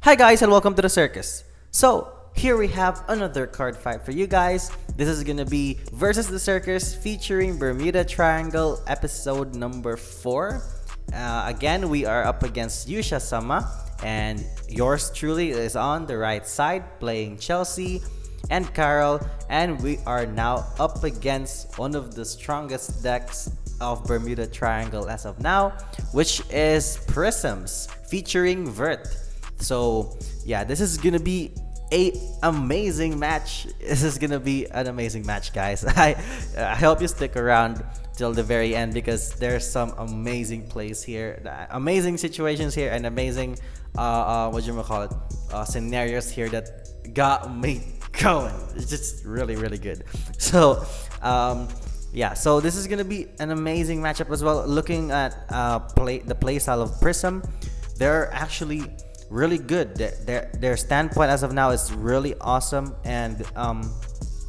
Hi guys and welcome to the Circus. So here we have another card fight for you guys. This is gonna be versus the Circus featuring Bermuda Triangle episode number 4. Again, we are up against Yuusha-sama and yours truly is on the right side playing Chelsea and Carroll, and we are now up against one of the strongest decks of Bermuda Triangle as of now, which is PRISMS featuring Vert. So yeah, this is gonna be a amazing match. This is gonna be an amazing match, guys. I hope you stick around till the very end because there's some amazing plays here, amazing situations here, and amazing scenarios here that got me going. It's just really good. So yeah, so this is gonna be an amazing matchup as well. Looking at the play style of Prism, they're actually really good. Their standpoint as of now is really awesome, and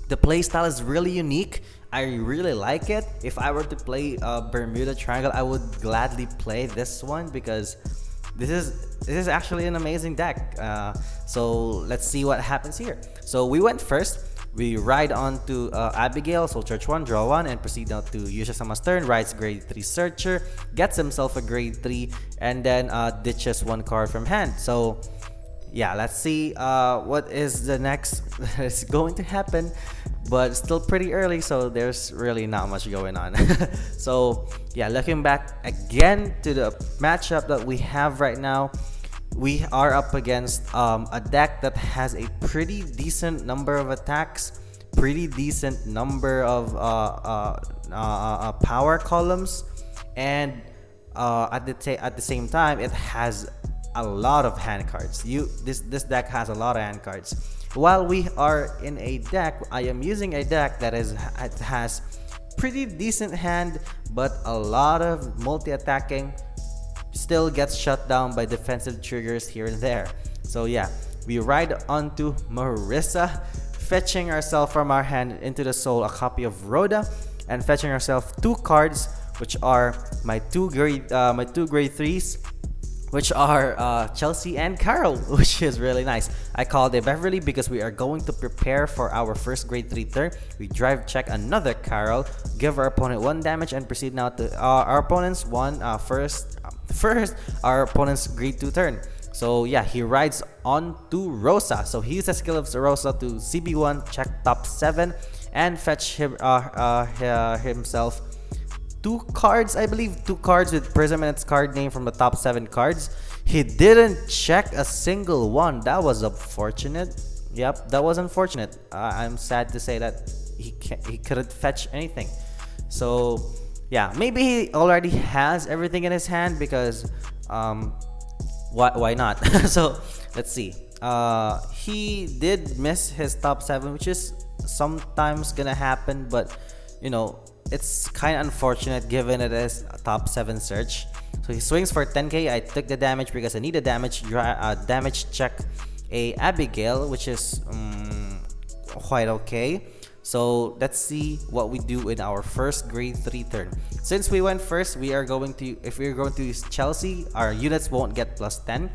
the play style is really unique. I really like it. If I were to play Bermuda Triangle, I would gladly play this one because this is actually an amazing deck. So let's see what happens here. So we went first. We ride on to Abigail, so Church 1, draw 1, and proceed down to Yuusha-sama's turn. Rides grade 3 Searcher, gets himself a grade 3, and then ditches 1 card from hand. So yeah, let's see what is the next that is going to happen. But it's still pretty early, so there's really not much going on. So yeah, looking back again to the matchup that we have right now, we are up against a deck that has a pretty decent number of attacks, pretty decent number of power columns, and at the same time, it has a lot of hand cards. This deck has a lot of hand cards. While we are in a deck, I am using a deck that has pretty decent hand, but a lot of multi-attacking. Still gets shut down by defensive triggers here and there. So yeah, we ride onto Marissa, fetching ourselves from our hand into the soul a copy of Rhoda, and fetching ourselves 2 cards, which are my two grade 3s, which are Chelsea and Carroll, which is really nice. I called it Beverly because we are going to prepare for our first grade 3 turn. We drive check another Carroll, give our opponent 1 damage, and proceed now to our opponent's first our opponent's grade 2 turn. So yeah, he rides on to Rosa. So he uses skill of Rosa to CB1, check top 7, and fetch himself 2 cards, I believe, 2 cards with Prism and its card name from the top 7 cards. He didn't check a single one. That was unfortunate. Yep, that was unfortunate. I'm sad to say that he couldn't fetch anything. So yeah, maybe he already has everything in his hand because why not? So let's see. He did miss his top 7, which is sometimes gonna happen, but you know, it's kind of unfortunate given it is a top 7 search. So he swings for 10k. I took the damage because I need a damage check a Abigail, which is quite okay. So let's see what we do in our first grade 3 turn. Since we went first, if we are going to use Chelsea, our units won't get plus 10.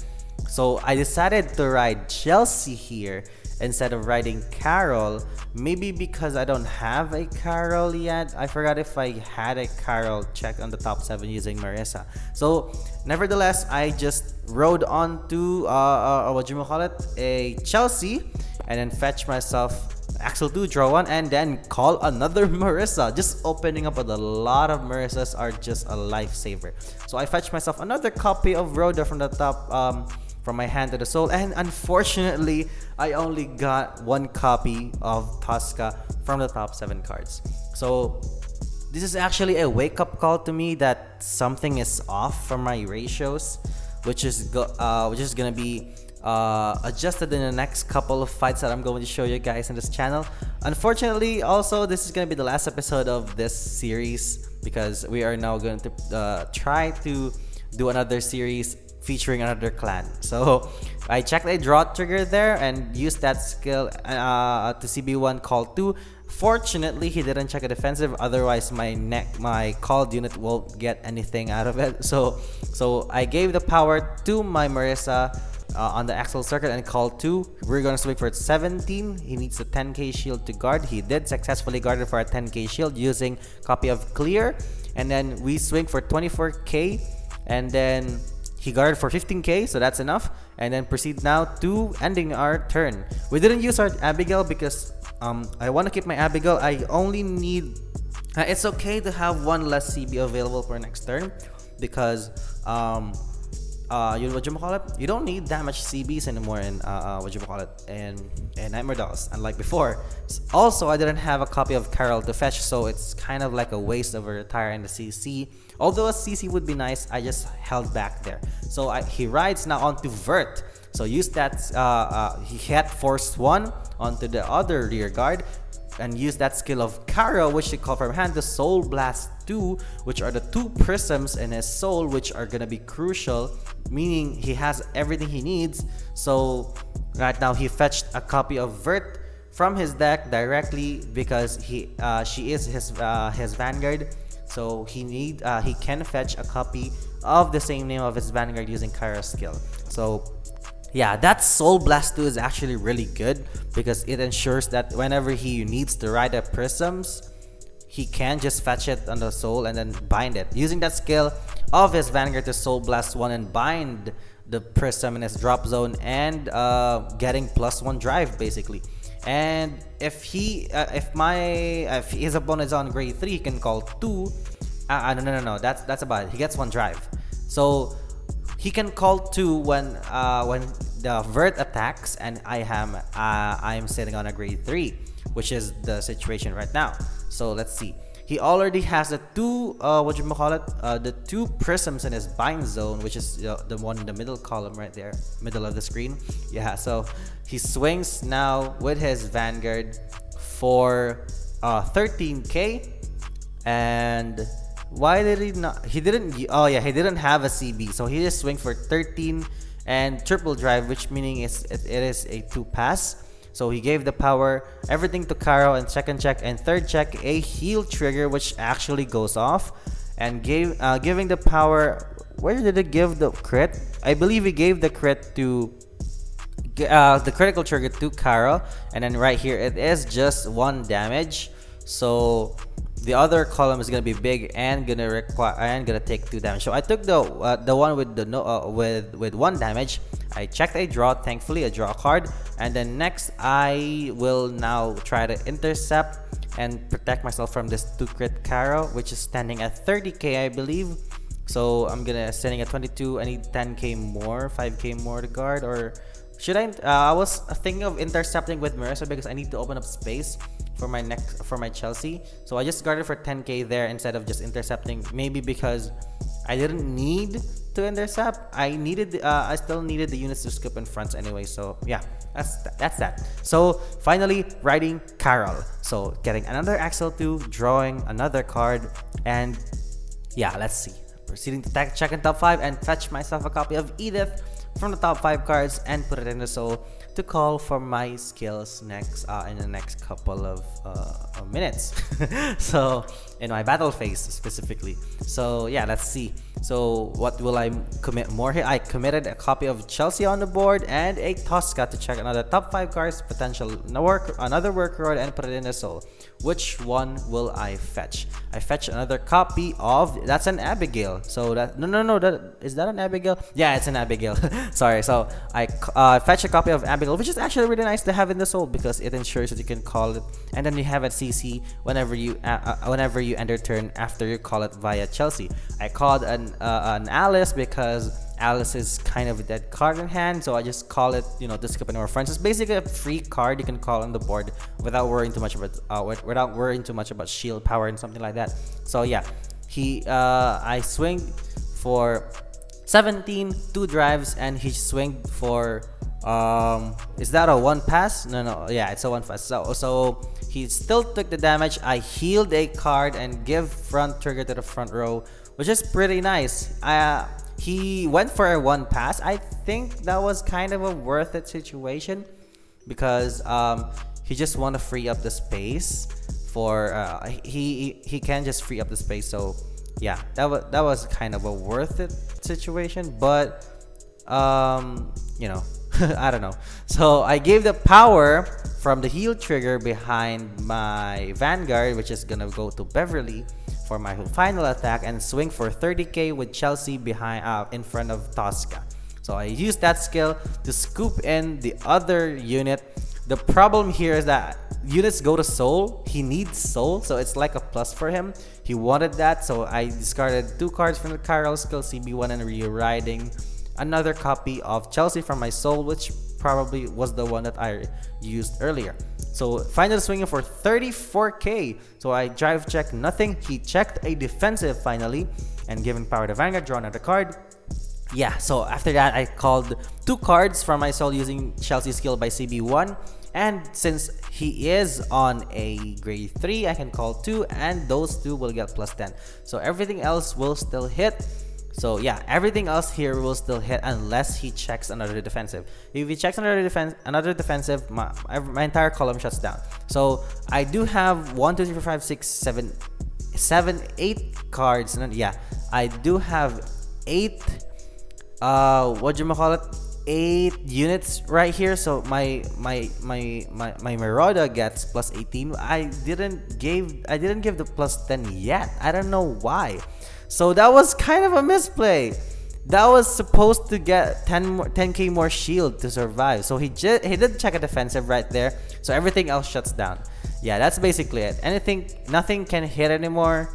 So I decided to ride Chelsea here instead of riding Carroll. Maybe because I don't have a Carroll yet. I forgot if I had a Carroll check on the top 7 using Marissa. So nevertheless, I just rode on to a Chelsea, and then fetch myself Axel 2, draw 1, and then call another Marissa. Just opening up with a lot of Marissas are just a lifesaver. So I fetched myself another copy of Rhoda from the top from my hand to the soul, and unfortunately I only got 1 copy of Tosca from the top 7 cards. So this is actually a wake-up call to me that something is off from my ratios, which is gonna be adjusted in the next couple of fights that I'm going to show you guys in this channel. Unfortunately, also, this is going to be the last episode of this series because we are now going to try to do another series featuring another clan. So I checked a draw trigger there and used that skill to CB1 call 2. Fortunately, he didn't check a defensive. Otherwise, my called unit won't get anything out of it. So I gave the power to my Marissa on the Axel circuit and call 2. We're gonna swing for 17. He needs a 10k shield to guard. He did successfully guard it for a 10k shield using copy of clear. And then we swing for 24k, and then he guarded for 15k, so that's enough. And then proceed now to ending our turn. We didn't use our Abigail because I want to keep my Abigail. I only need it's okay to have one less CB available for next turn, because you don't need that much CBs anymore in in Nightmare Dolls, unlike before. Also, I didn't have a copy of Carroll to fetch, so it's kind of like a waste of a retire in the CC. Although a CC would be nice, I just held back there. So he rides now onto Vert. So use that, he had Force 1 onto the other rear guard, and use that skill of Carroll, which he called from hand, the Soul Blast 2, which are the 2 prisms in his soul, which are gonna be crucial, meaning he has everything he needs. So right now he fetched a copy of Vert from his deck directly because she is his Vanguard. So he can fetch a copy of the same name of his Vanguard using Carroll's skill. So yeah, that Soul Blast 2 is actually really good because it ensures that whenever he needs to ride the prisms, he can just fetch it on the soul and then bind it. Using that skill of his Vanguard to Soul Blast 1 and bind the prism in his drop zone, and getting +1 drive basically. And if his opponent is on grade 3, he can call 2. No, that's about it. He gets 1 drive. So he can call 2 when the Vert attacks and I'm sitting on a grade 3, which is the situation right now. So let's see. He already has the 2 the 2 prisms in his bind zone, which is the one in the middle column right there, middle of the screen. Yeah, so he swings now with his Vanguard for 13k. And why did he not? He didn't have a CB, so he just swing for 13 and triple drive, which meaning it is a 2 pass. So he gave the power everything to Carroll, and second check and third check a heal trigger, which actually goes off, and giving the power. Where did it give the crit? I believe he gave the crit to the critical trigger to Carroll, and then right here it is just 1 damage. So the other column is gonna be big and gonna take 2 damage. So I took the one with the with 1 damage. I checked a draw, thankfully I draw a card, and then next I will now try to intercept and protect myself from this 2 crit Carroll, which is standing at 30k I believe. So I'm gonna standing at 22. I need 10k more, 5k more to guard, or should I was thinking of intercepting with Marissa because I need to open up space for my Chelsea. So I just guarded for 10k there instead of just intercepting, maybe because I didn't need to intercept. I still needed the units to skip in front anyway. So yeah, that's that. So finally riding Carroll, so getting another Axel 2, drawing another card, and yeah, let's see. Proceeding to check in top 5 and fetch myself a copy of Edith from the top 5 cards and put it in the soul to call for my skills next in the next couple of minutes. So in my battle phase specifically. So yeah, let's see. So what will I commit more here? I committed a copy of Chelsea on the board and a Tosca to check another top 5 cards, potential another work card, and put it in the soul. Which one will I fetch? I fetch another copy of, that's an Abigail. So that is that an Abigail? Yeah, it's an Abigail. Sorry. So I fetch a copy of Abigail, which is actually really nice to have in the soul because it ensures that you can call it, and then you have it CC whenever you ender turn after you call it via Chelsea. I called an Alice because Alice is kind of a dead card in hand, so I just call it, to skip any more friends. It's basically a free card you can call on the board without worrying too much about shield power and something like that. So yeah, I swing for 17, 2 drives, and he swing for is that a 1 pass? No, yeah, it's a 1 pass. So he still took the damage. I healed a card and give front trigger to the front row, which is pretty nice. He went for a 1 pass. I think that was kind of a worth it situation because he just want to free up the space for he can just free up the space. So yeah, that was kind of a worth it situation. But you know, I don't know. So I gave the power from the heal trigger behind my Vanguard, which is gonna go to Beverly for my final attack, and swing for 30k with Chelsea behind in front of Tosca. So I used that skill to scoop in the other unit. The problem here is that units go to soul. He needs soul, so it's like a plus for him. He wanted that, so I discarded 2 cards from the Carroll skill CB1 and rewriting another copy of Chelsea from my soul, which probably was the one that I used earlier. So finally swinging for 34k. So I drive check nothing. He checked a defensive finally, and giving power to Vanguard, draw another card. Yeah, so after that I called 2 cards from my soul using Chelsea skill by CB1, and since he is on a grade 3, I can call 2, and those 2 will get plus 10. So everything else will still hit. So yeah, everything else here will still hit unless he checks another defensive. If he checks another defensive, my entire column shuts down. So I do have 1, 2, 3, 4, 5, 6, 7, 8 cards. Yeah, I do have 8 what do you call it, 8 units right here. So my Marauder gets plus 18. I didn't give the plus 10 yet. I don't know why. So that was kind of a misplay. That was supposed to get 10k more shield to survive. So he did check a defensive right there. So everything else shuts down. Yeah, that's basically it. Nothing can hit anymore,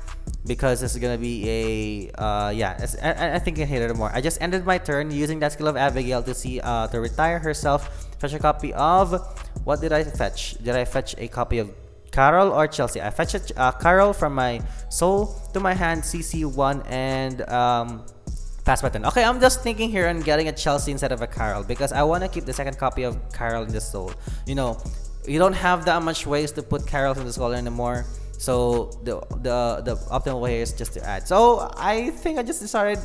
because it's gonna be a yeah, I think I can hit it more. I just ended my turn using that skill of Abigail to see to retire herself, fetch a copy of, what did I fetch? Did I fetch a copy of Carroll or Chelsea? I fetched Carroll from my soul to my hand, CC1, and pass button. Okay, I'm just thinking here on getting a Chelsea instead of a Carroll, because I want to keep the second copy of Carroll in the soul. You know, you don't have that much ways to put Carroll in the soul anymore. So the optimal way is just to add. So I think I just decided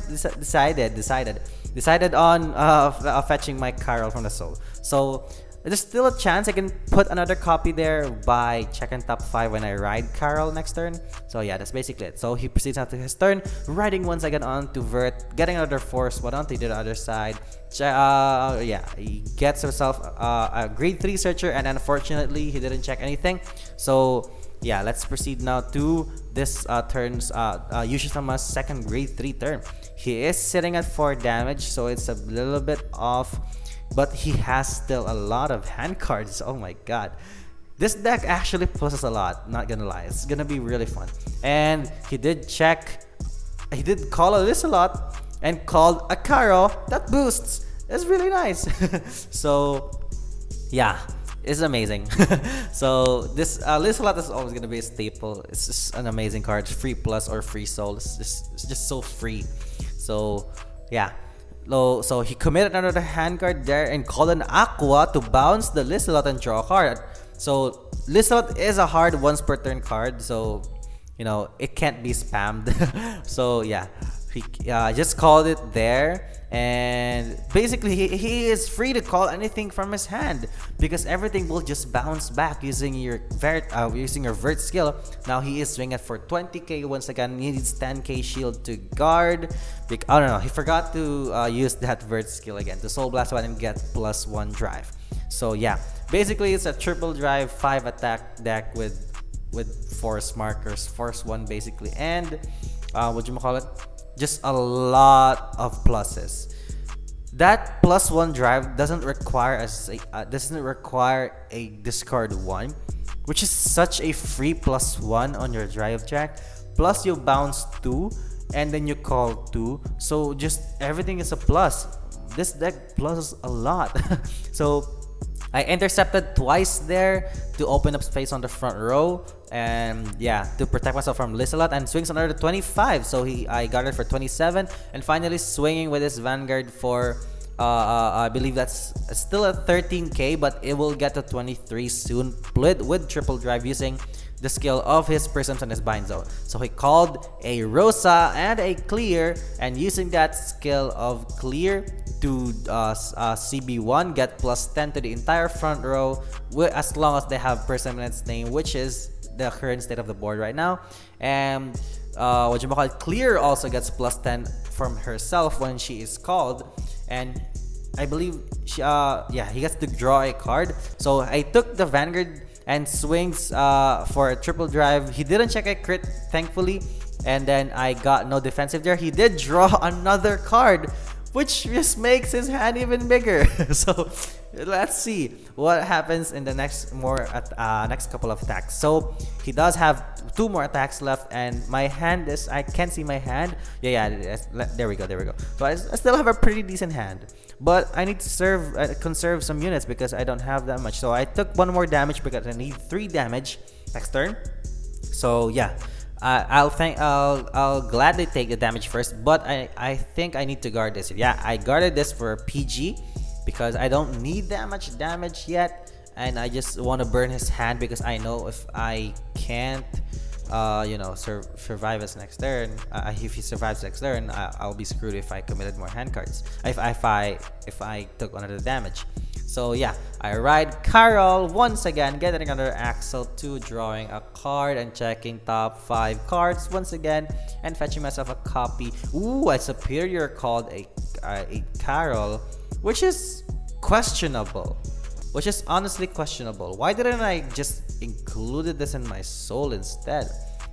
on fetching my Carroll from the soul. So there's still a chance I can put another copy there by checking top 5 when I ride Carroll next turn. So yeah, that's basically it. So he proceeds after his turn, riding once again on to Vert, getting another force one onto the other side. Yeah, he gets himself a grade 3 searcher, and unfortunately he didn't check anything. So yeah, let's proceed now to this turn's Yuusha-sama's second grade 3 turn. He is sitting at 4 damage, so it's a little bit off, but he has still a lot of hand cards. Oh my god, this deck actually pluses a lot, not gonna lie. It's gonna be really fun. And he did call a Lisalot and called a Carroll that boosts. It's really nice. So yeah, it's amazing. So this Lisalot is always gonna be a staple. It's just an amazing card. Free plus or free soul. It's just so free. So yeah. So he committed another hand card there and called an Aqua to bounce the Lisalot and draw a card. So Lisalot is a hard once per turn card, so you know it can't be spammed. So yeah, he just called it there, and basically he is free to call anything from his hand, because everything will just bounce back using your vert skill. Now he is swinging for 20k once again. He needs 10k shield to guard. I don't know, he forgot to use that vert skill again to soul blast one and get +1 drive. So yeah, basically it's a triple drive 5 attack deck with force markers, force 1 basically, and what you call it, just a lot of pluses. That +1 drive doesn't require a discard 1, which is such a free +1 on your drive track. Plus you bounce 2 and then you call 2, so just everything is a plus. This deck pluses a lot. So I intercepted twice there to open up space on the front row, and yeah, to protect myself from Lisalot, and swings another 25. So I got it for 27, and finally swinging with his Vanguard for I believe that's still at 13k, but it will get to 23 soon with triple drive using the skill of his Prisms and his Bind Zone. So he called a Rosa and a Clear, and using that skill of Clear to CB1 get +10 to the entire front row, as long as they have Prism in its name, which is the current state of the board right now. And Clear also gets +10 from herself when she is called. and I believe yeah, he gets to draw a card. So I took the Vanguard and swings for a triple drive. He didn't check a crit, thankfully, and then I got no defensive there. He did draw another card, which just makes his hand even bigger. So let's see what happens in the next next couple of attacks. So he does have 2 more attacks left, and my hand is, I can't see my hand. Yeah, there we go. So I still have a pretty decent hand, but I need to conserve some units because I don't have that much. So I took 1 more damage because I need 3 damage next turn. So yeah, I'll gladly take the damage first, but I think I need to guard this. Yeah, I guarded this for PG because I don't need that much damage yet, and I just want to burn his hand because I know if I can't survive his next turn, if he survives next turn, I'll be screwed if I committed more hand cards, if I took another damage. So yeah, I ride Carroll once again, getting another Axle 2, drawing a card and checking top 5 cards once again, and fetching myself a copy. Ooh, a superior called a Carroll, which is questionable. Which is honestly questionable. Why didn't I just included this in my soul instead?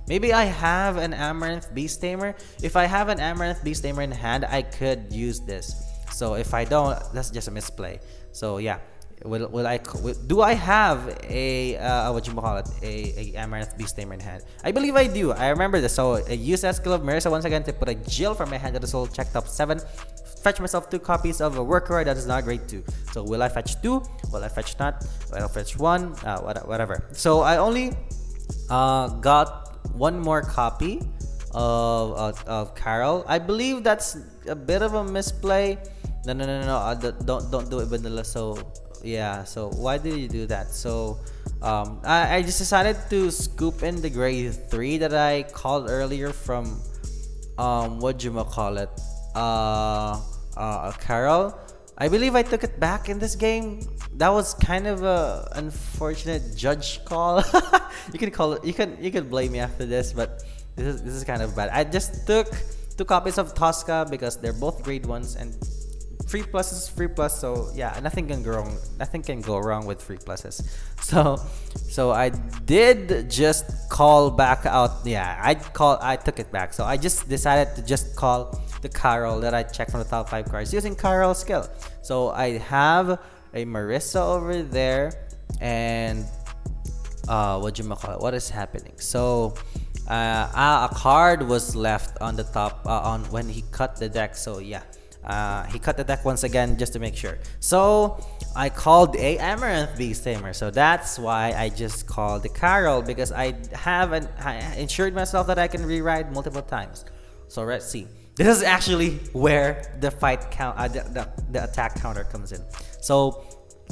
Maybe I have an Amaranth Beast Tamer. If I have an Amaranth Beast Tamer in hand, I could use this. So if I don't, that's just a misplay. So yeah, do I have a a Amaranth Beast Tamer in hand? I believe I do. I remember this. So I use that skill of Marissa once again to put a Jill from my hand to the soul. Check top 7. Fetch myself 2 copies of a worker that is not grade 2. So will I fetch 2? Will I fetch not? Will I fetch 1? Whatever. So I only got 1 more copy of Carroll. I believe that's a bit of a misplay. No. Don't do it, Vanilla. So yeah. So why did you do that? So I just decided to scoop in the grade 3 that I called earlier from Carroll. I believe I took it back in this game. That was kind of a unfortunate judge call. You can call it. You can blame me after this, but this is kind of bad. I just took 2 copies of Tosca because they're both grade 1s, and free plus is free plus. So yeah, nothing can go wrong. Nothing can go wrong with free pluses. So I did just call back out. Yeah, I took it back. So I just decided to just call the Carroll that I checked from the top 5 cards using Carroll skill. So I have a Marissa over there, and what is happening? So a card was left on the top on when he cut the deck. So yeah, he cut the deck once again just to make sure. So I called a Amaranth Beast Tamer. So that's why I just called the Carroll, because I ensured myself that I can rewrite multiple times. So let's see. This is actually where the fight count, the attack counter comes in. So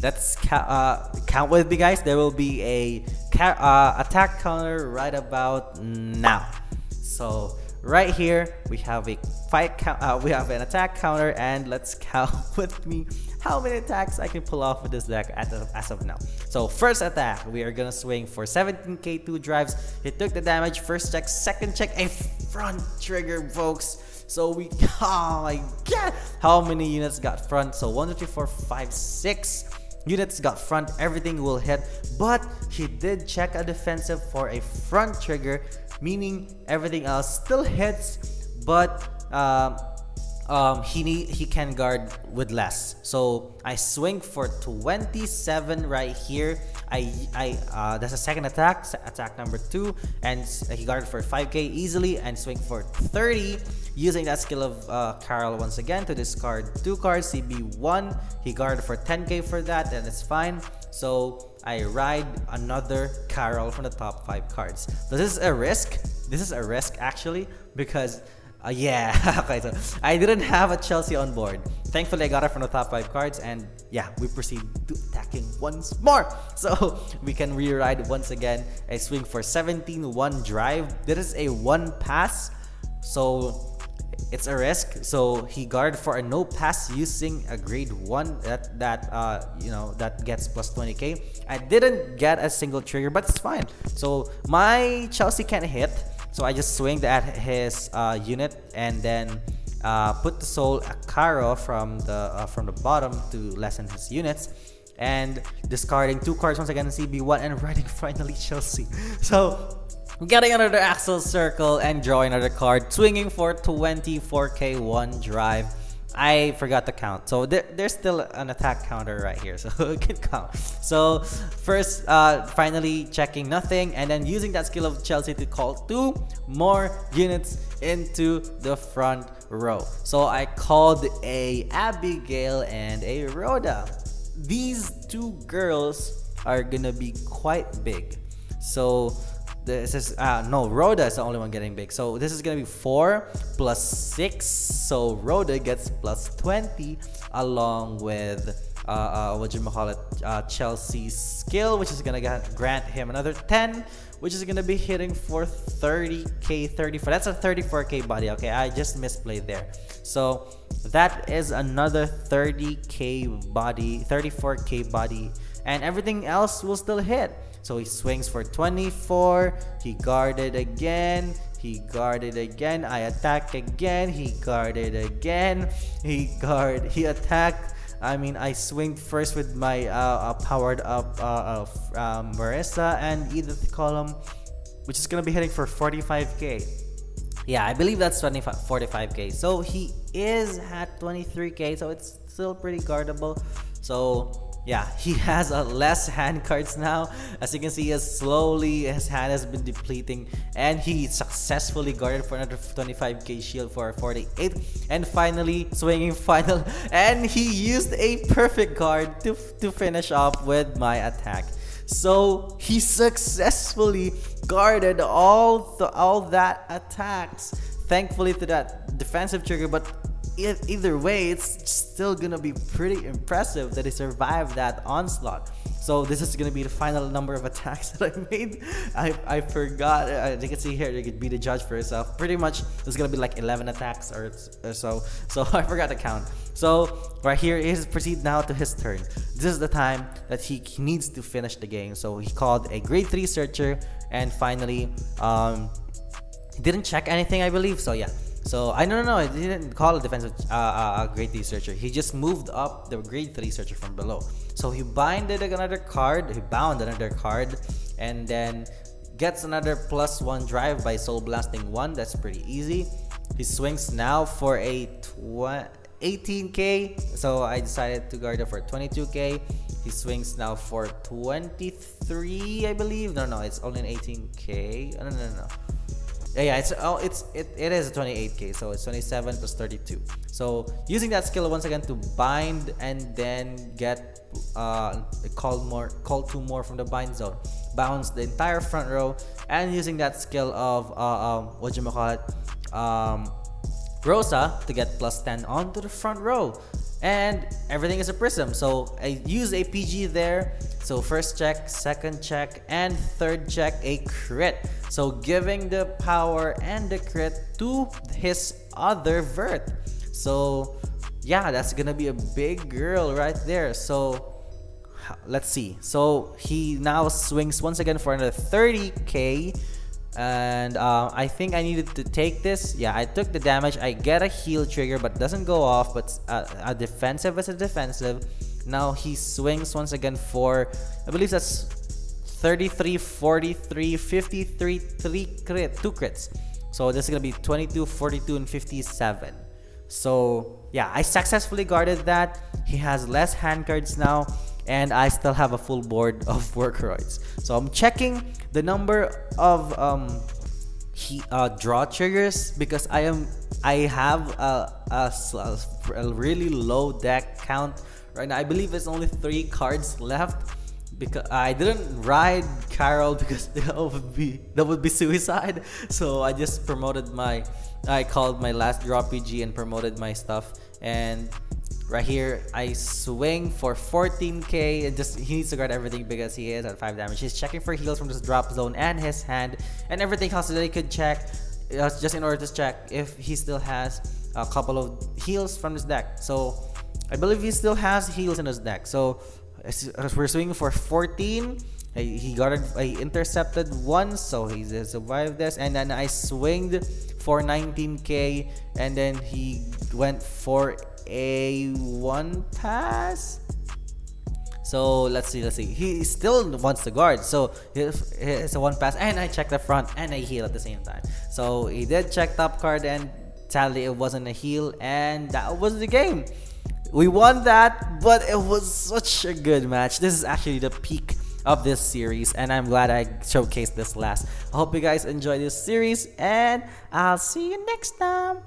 let's count with me, guys. There will be a attack counter right about now. So right here we have a fight count. We have an attack counter, and let's count with me how many attacks I can pull off with this deck as of now. So first attack, we are gonna swing for 17k 2 drives. He took the damage. First check, second check, a front trigger, folks. So oh my god, how many units got front? So 1, 2, 3, 4, 5, 6 units got front. Everything will hit, but he did check a defensive for a front trigger, meaning everything else still hits, but he can guard with less. So I swing for 27 right here. That's a second attack number 2, and he guarded for 5k easily, and swing for 30 using that skill of Carroll once again to discard 2 cards. CB1, he guarded for 10k for that, and it's fine. So I ride another Carroll from the top 5 cards. So this is a risk. This is a risk actually, because yeah, okay, so I didn't have a Chelsea on board. Thankfully, I got it from the top 5 cards, and yeah, we proceed to attacking once more. So we can rewrite once again. I swing for 17 1 drive. This is a 1 pass, so it's a risk. So he guarded for a no pass using a grade 1 that gets plus 20k. I didn't get a single trigger, but it's fine. So my Chelsea can't hit. So I just swinged at his unit, and then put the soul Carroll from the bottom to lessen his units, and discarding 2 cards once again in CB1 and writing finally Chelsea. So getting another Axel Circle and drawing another card, swinging for 24k 1 drive. I forgot to count, so there's still an attack counter right here, so it can count. So first, finally checking nothing, and then using that skill of Chelsea to call 2 more units into the front row. So I called a Abigail and a Rhoda. These 2 girls are gonna be quite big. So this is no, Rhoda is the only one getting big. So this is gonna be 4 plus 6. So Rhoda gets plus 20, along with Chelsea's skill, which is gonna grant him another 10, which is gonna be hitting for 30k 34. That's a 34k body. Okay, I just misplayed there. So that is another 30k body, 34k body, and everything else will still hit. So he swings for 24, he guarded again, he guarded again, I attack again, he guarded again, he attacked. I swing first with my powered up Marissa and Edith column, which is gonna be hitting for 45k. Yeah, I believe that's 45k. So he is at 23k, so it's still pretty guardable. So yeah, he has less hand cards now. As you can see, his hand has been depleting, and he successfully guarded for another 25k shield for 48. And finally, swinging final, and he used a perfect guard to finish off with my attack. So he successfully guarded all that attacks, thankfully to that defensive trigger. But either way, it's still gonna be pretty impressive that he survived that onslaught. So this is gonna be the final number of attacks that I made. I forgot. As you can see here, you could be the judge for yourself. Pretty much, there's gonna be like 11 attacks or so. So I forgot to count. So right here is proceed now to his turn. This is the time that he needs to finish the game. So he called a grade 3 searcher, and finally, he didn't check anything, I believe. So yeah. So I no, he didn't call a defensive grade 3 searcher. He just moved up the grade 3 searcher from below. So he bound another card, and then gets another +1 drive by soul blasting 1. That's pretty easy. He swings now for a 18k. So I decided to guard it for 22k. He swings now for 23, I believe. No, it's only an 18k. No. Yeah, it is a 28k, so it's 27 plus 32. So using that skill once again to bind, and then get call 2 more from the bind zone, bounce the entire front row, and using that skill of Rosa to get +10 onto the front row. And everything is a prism, so I use a PG there. So first check, second check, and third check a crit, so giving the power and the crit to his other vert. So yeah, that's gonna be a big girl right there. So let's see. So he now swings once again for another 30k, and I think I needed to take this. Yeah, I took the damage. I get a heal trigger, but doesn't go off. But a defensive is a defensive. Now he swings once again for, I believe that's 33, 43, 53, 2 crits. So this is gonna be 22, 42, and 57. So yeah, I successfully guarded that. He has less hand cards now, and I still have a full board of Workroids. So I'm checking the number of draw triggers, because I have a really low deck count right now. I believe it's only 3 cards left, because I didn't ride Carroll because that would be suicide. So I just I called my last draw PG and promoted my stuff. And right here, I swing for 14k, and he needs to guard everything because he is at 5 damage. He's checking for heals from this drop zone and his hand, and everything else that he could check, just in order to check if he still has a couple of heals from his deck. So I believe he still has heals in his deck. So We're swinging for 14. He got it. He intercepted once, so he survived this. And then I swinged for 19k, and then he went for a one pass. So let's see. He still wants to guard. So it's a one pass, and I check the front and I heal at the same time. So he did check top card, and sadly it wasn't a heal, and that was the game. We won that, but it was such a good match. This is actually the peak of this series, and I'm glad I showcased this last. I hope you guys enjoy this series, and I'll see you next time.